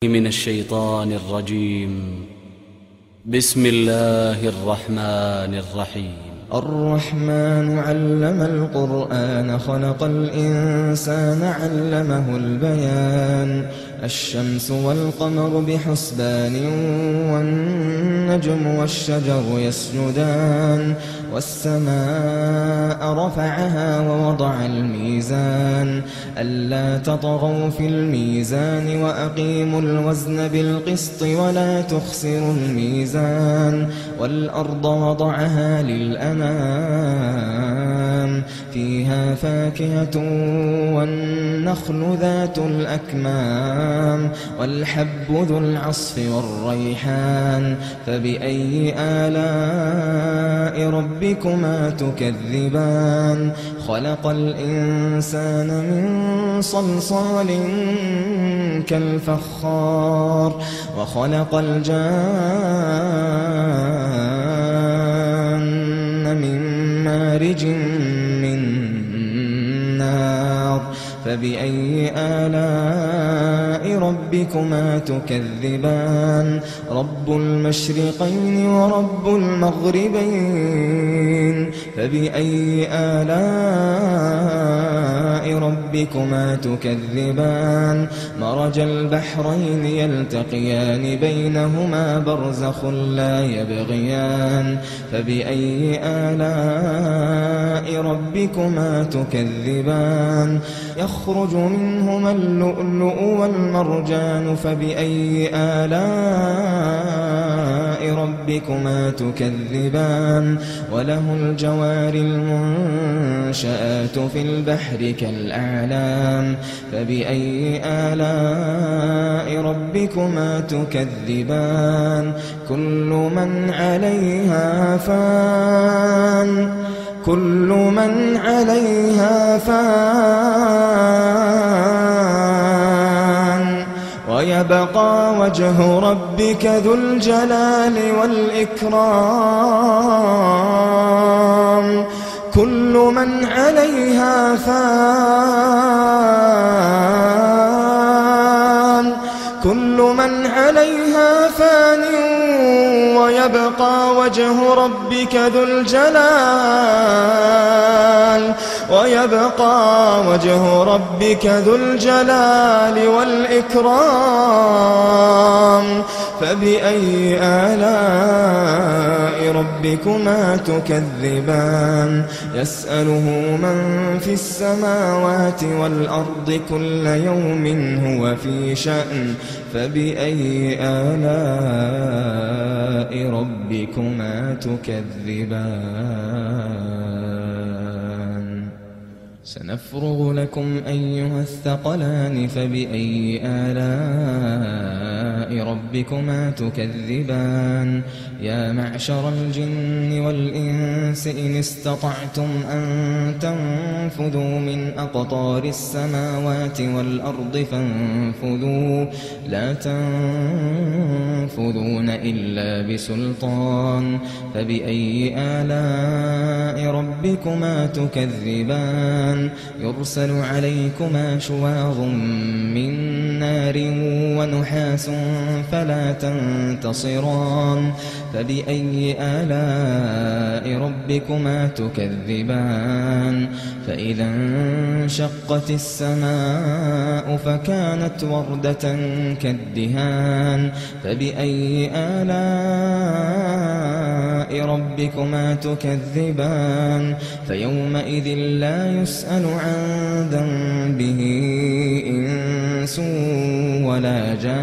من الشيطان الرجيم. بسم الله الرحمن الرحيم. الرحمن علم القرآن خلق الإنسان علمه البيان. الشمس والقمر بحسبان والنجم والشجر يسجدان. والسماء رفعها ووضع الميزان ألا تطغوا في الميزان وأقيموا الوزن بالقسط ولا تخسروا الميزان. والأرض وضعها للأنام فيها فاكهة والنخل ذات الأكمام والحب ذو العصف والريحان. فبأي آلاء ربكما تكذبان. خلق الإنسان من صلصال كالفخار وخلق الجان من مارج من نار. فبأي آلاء ربكما تكذبان. رب المشرقين ورب المغربين. فبأي آلاء ربكما تكذبان. مرج البحرين يلتقيان بينهما برزخ لا يبغيان. فبأي آلاء ربكما تكذبان. يخرج منهما اللؤلؤ والمرجان. فبأي آلاء ربكما تكذبان. وله الجوار المنشآت في البحر كالأعلام. فبأي آلاء ربكما تكذبان. كل من عليها فان. كل من عليها فان ويبقى وجه ربك ذو الجلال والإكرام. كل من عليها فان. كل من عليها فان ويبقى وجه ربك ذو الجلال. ويبقى وجه ربك ذو الجلال والإكرام. فبأي آلاء ربكما تكذبان. يسأله من في السماوات والأرض كل يوم هو في شأن. فبأي آلاء ربكما تكذبان. سنفرغ لكم أيها الثقلان. فبأي آلاء ربكما تكذبان. يا معشر الجن والإنس إن استطعتم أن تنفذوا من أقطار السماوات والأرض فانفذوا لا تنفذون إلا بسلطان. فبأي آلاء ربكما تكذبان. يرسل عليكما شواظ من نار ونحاس فلا تنتصران. فبأي آلاء ربكما تكذبان. فإذا انشقت السماء فكانت وردة كالدهان. فبأي آلاء ربكما تكذبان. فيومئذ لا يسأل عن ذنبه إنس ولا جان.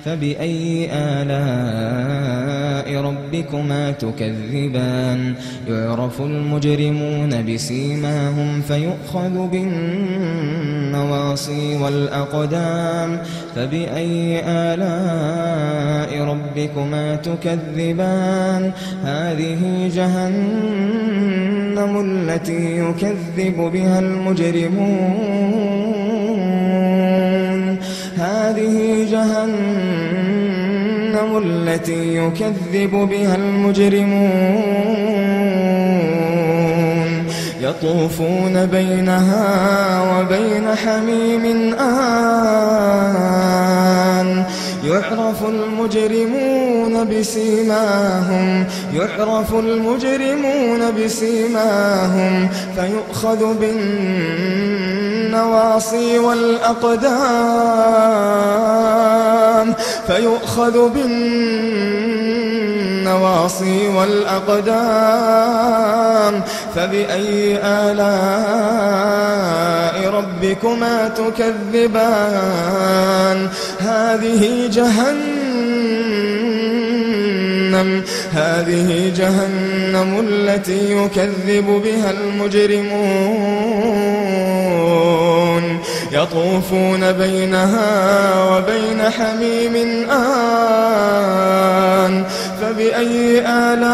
فبأي آلاء ربكما تكذبان. يعرف المجرمون بسيماهم فيؤخذ بالنواصي والأقدام. فبأي آلاء ربكما تكذبان. هذه جهنم التي يكذب بها المجرمون. هذه جهنم التي يكذب بها المجرمون. يطوفون بينها وبين حميم آن يعرف المجرمون بسيماهم فيؤخذ بالنواصي والأقدام فبأي آلاء ربكما تكذبان هذه جهنم التي يكذب بها المجرمون يطوفون بينها وبين حميم آن فبأي آلاء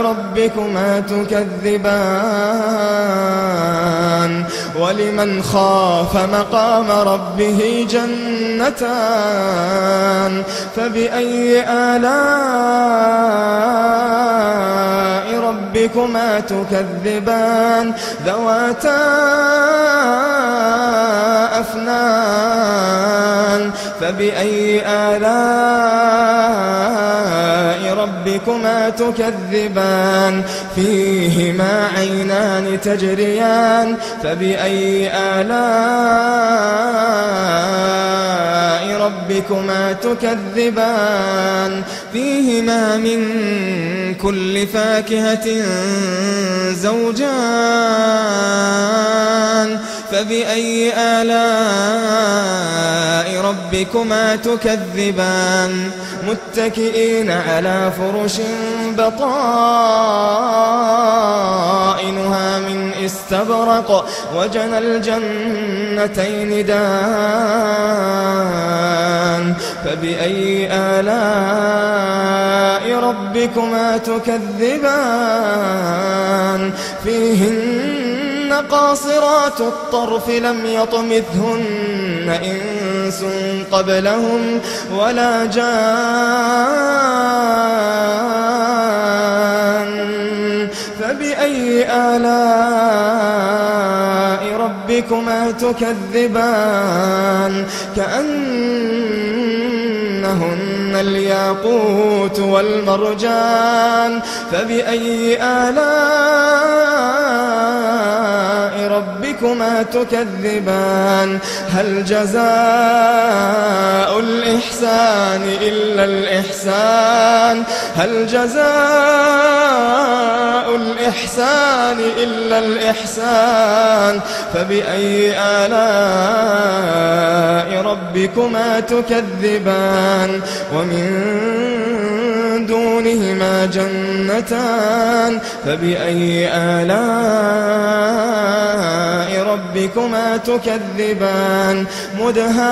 ربكما تكذبان ولمن خاف مقام ربه جنتان فبأي آلاء ربكما تكذبان ذواتا أفنان فبأي آلاء ربكما تكذبان فيهما عينان تجريان فبأي آلاء ربكما تكذبان فيهما من كل فاكهة زوجان فبأي آلاء ربكما تكذبان متكئين على فرش بطائنها من استبرق وجنى الجنتين دان فبأي آلاء ربكما تكذبان فيهن قاصرات الطرف لم يطمثهن إنس قبلهم ولا جان فبأي آلاء ربكما تكذبان كأنهن الياقوت والمرجان فبأي آلاء ربكما تكذبان هل جزاء الإحسان إلا الإحسان هل جزاء الإحسان إلا الإحسان فبأي آلاء ربكما تكذبان ومن دونهما جنتان فبأي آلاء ربكما تكذبان مدهامتان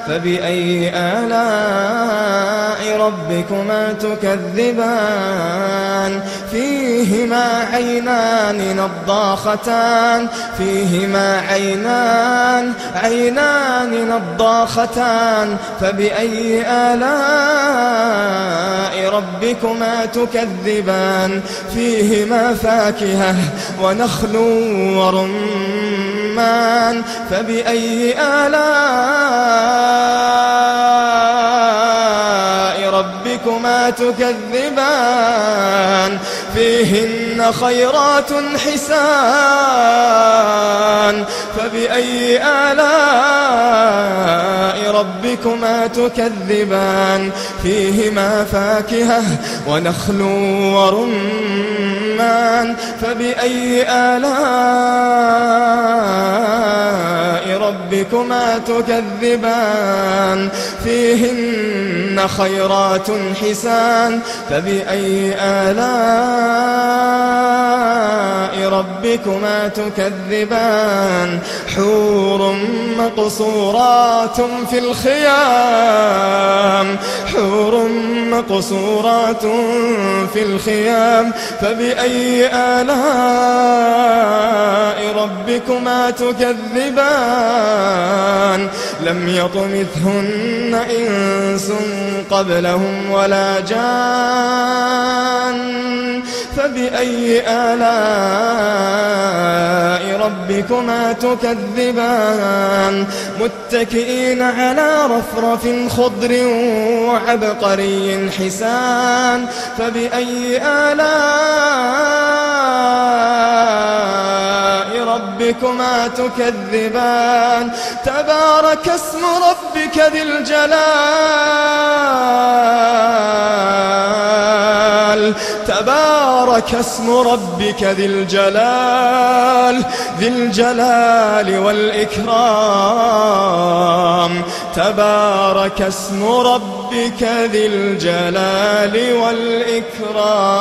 فبأي آلاء ربكما تكذبان فيهما عينان نضاختان نضاختان فبأي آلاء ربكما تكذبان فيهما فاكهة ونخل ورمان فبأي آلاء ربكما تكذبان فيهن خيرات حسان فبأي آلاء ربكما تكذبان فيهما فاكهة ونخل ورمان فبأي آلاء ربكما تكذبان فيهن خيرات حسان فبأي آلاء ربكما تكذبان حور مقصورات في الخيام فبأي آلاء ربكما تكذبان لم يطمثهن إنس قبلهم ولا جان فبأي آلاء ربكما تكذبان متكئين على رفرف خضر وعبقري حسان فبأي آلاء ربكما تكذبان تبارك اسم ربك ذي الجلال تبارك اسم ربك ذي الجلال والإكرام تبارك اسم ربك ذي الجلال والإكرام